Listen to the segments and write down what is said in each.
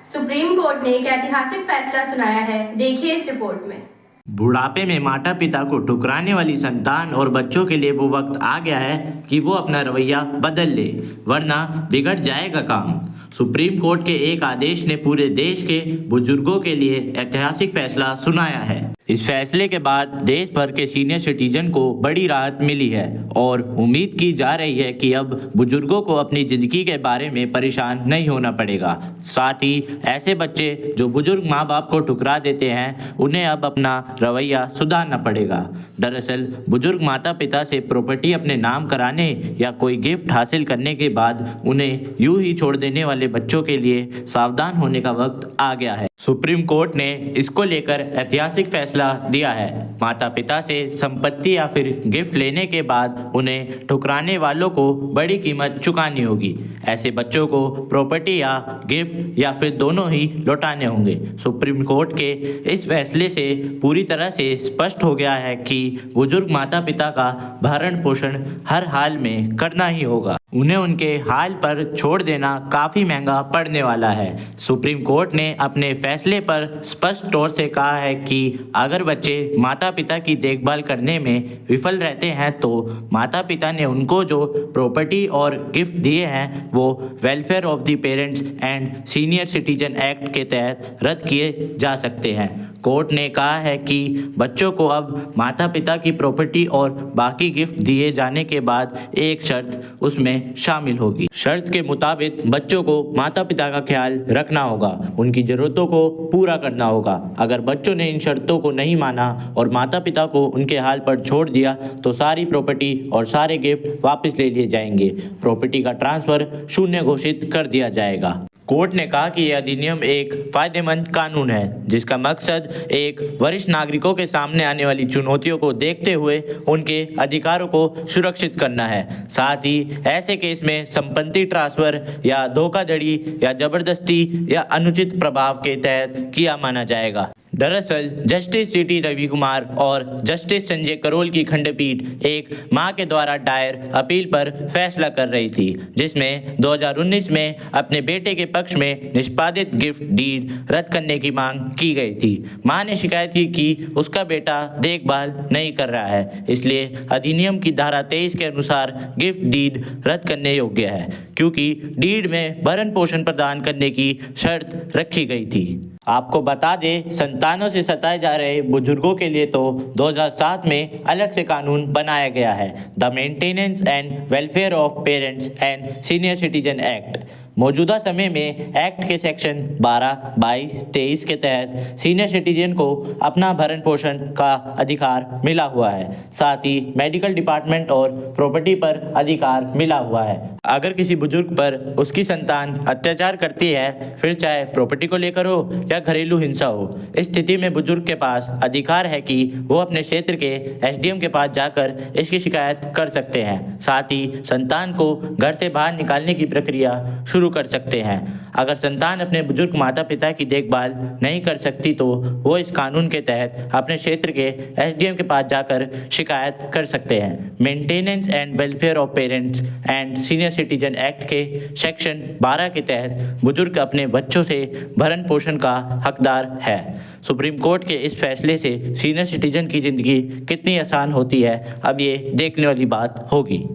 Supreme court ने एक ऐतिहासिक फैसला सुनाया है, देखिए इस रिपोर्ट में। बुढ़ापे में माता पिता को ठुकराने वाली संतान और बच्चों के लिए वो वक्त आ गया है कि वो अपना रवैया बदल ले, वरना बिगड़ जाएगा काम। सुप्रीम कोर्ट के एक आदेश ने पूरे देश के बुजुर्गों के लिए ऐतिहासिक फैसला सुनाया है। इस फैसले के बाद देश भर के सीनियर सिटीजन को बड़ी राहत मिली है और उम्मीद की जा रही है कि अब बुजुर्गों को अपनी ज़िंदगी के बारे में परेशान नहीं होना पड़ेगा। साथ ही ऐसे बच्चे जो बुजुर्ग माँ बाप को ठुकरा देते हैं, उन्हें अब अपना रवैया सुधारना पड़ेगा। दरअसल बुजुर्ग माता पिता से प्रॉपर्टी अपने नाम कराने या कोई गिफ्ट हासिल करने के बाद उन्हें यूं ही छोड़ देने वाले बच्चों के लिए सावधान होने का वक्त आ गया है। सुप्रीम कोर्ट ने इसको लेकर ऐतिहासिक फैसला दिया है। माता पिता से संपत्ति या फिर गिफ्ट लेने के बाद उन्हें ठुकराने वालों को बड़ी कीमत चुकानी होगी। ऐसे बच्चों को प्रॉपर्टी या गिफ्ट या फिर दोनों ही लौटाने होंगे। सुप्रीम कोर्ट के इस फैसले से पूरी तरह से स्पष्ट हो गया है कि बुजुर्ग माता पिता का भरण पोषण हर हाल में करना ही होगा। उन्हें उनके हाल पर छोड़ देना काफ़ी महंगा पड़ने वाला है। सुप्रीम कोर्ट ने अपने फैसले पर स्पष्ट तौर से कहा है कि अगर बच्चे माता पिता की देखभाल करने में विफल रहते हैं तो माता पिता ने उनको जो प्रॉपर्टी और गिफ्ट दिए हैं वो welfare of the parents and senior citizen act के तहत रद्द किए जा सकते हैं। कोर्ट ने कहा है कि बच्चों को अब माता पिता की प्रॉपर्टी और बाकी गिफ्ट दिए जाने के बाद एक शर्त उसमें शामिल होगी। शर्त के मुताबिक बच्चों को माता पिता का ख्याल रखना होगा, उनकी ज़रूरतों को पूरा करना होगा। अगर बच्चों ने इन शर्तों को नहीं माना और माता पिता को उनके हाल पर छोड़ दिया तो सारी प्रॉपर्टी और सारे गिफ्ट वापस ले लिए जाएंगे। प्रॉपर्टी का ट्रांसफ़र शून्य घोषित कर दिया जाएगा। कोर्ट ने कहा कि यह अधिनियम एक फायदेमंद कानून है जिसका मकसद एक वरिष्ठ नागरिकों के सामने आने वाली चुनौतियों को देखते हुए उनके अधिकारों को सुरक्षित करना है। साथ ही ऐसे केस में संपत्ति ट्रांसफर या धोखाधड़ी या जबरदस्ती या अनुचित प्रभाव के तहत किया माना जाएगा। दरअसल जस्टिस सीटी रवि कुमार और जस्टिस संजय करोल की खंडपीठ एक मां के द्वारा दायर अपील पर फैसला कर रही थी, जिसमें 2019 में अपने बेटे के पक्ष में निष्पादित गिफ्ट डीड रद्द करने की मांग की गई थी। मां ने शिकायत की कि उसका बेटा देखभाल नहीं कर रहा है, इसलिए अधिनियम की धारा 23 के अनुसार गिफ्ट डीड रद्द करने योग्य है, क्योंकि डीड में भरण पोषण प्रदान करने की शर्त रखी गई थी। आपको बता दें, संतानों से सताए जा रहे बुजुर्गों के लिए तो 2007 में अलग से कानून बनाया गया है, the maintenance and welfare of parents and senior citizen act. मौजूदा समय में एक्ट के सेक्शन 12, 22, 23 के तहत सीनियर सिटीजन को अपना भरण पोषण का अधिकार मिला हुआ है। साथ ही मेडिकल डिपार्टमेंट और प्रॉपर्टी पर अधिकार मिला हुआ है। अगर किसी बुजुर्ग पर उसकी संतान अत्याचार करती है, फिर चाहे प्रॉपर्टी को लेकर हो या घरेलू हिंसा हो, इस स्थिति में बुजुर्ग के पास अधिकार है कि वो अपने क्षेत्र के एसडीएम के पास जाकर इसकी शिकायत कर सकते हैं। साथ ही संतान को घर से बाहर निकालने की प्रक्रिया शुरू कर सकते हैं। अगर संतान अपने बुजुर्ग माता पिता की देखभाल नहीं कर सकती तो वो इस कानून के तहत अपने क्षेत्र के एसडीएम के पास जाकर शिकायत कर सकते हैं। Maintenance and welfare of parents and senior citizen act के सेक्शन 12 के तहत बुजुर्ग अपने बच्चों से भरण पोषण का हकदार है। सुप्रीम कोर्ट के इस फैसले से सीनियर सिटीजन की ज़िंदगी कितनी आसान होती है, अब ये देखने वाली बात होगी।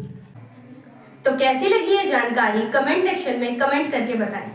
तो कैसी लगी ये जानकारी कमेंट सेक्शन में कमेंट करके बताएं।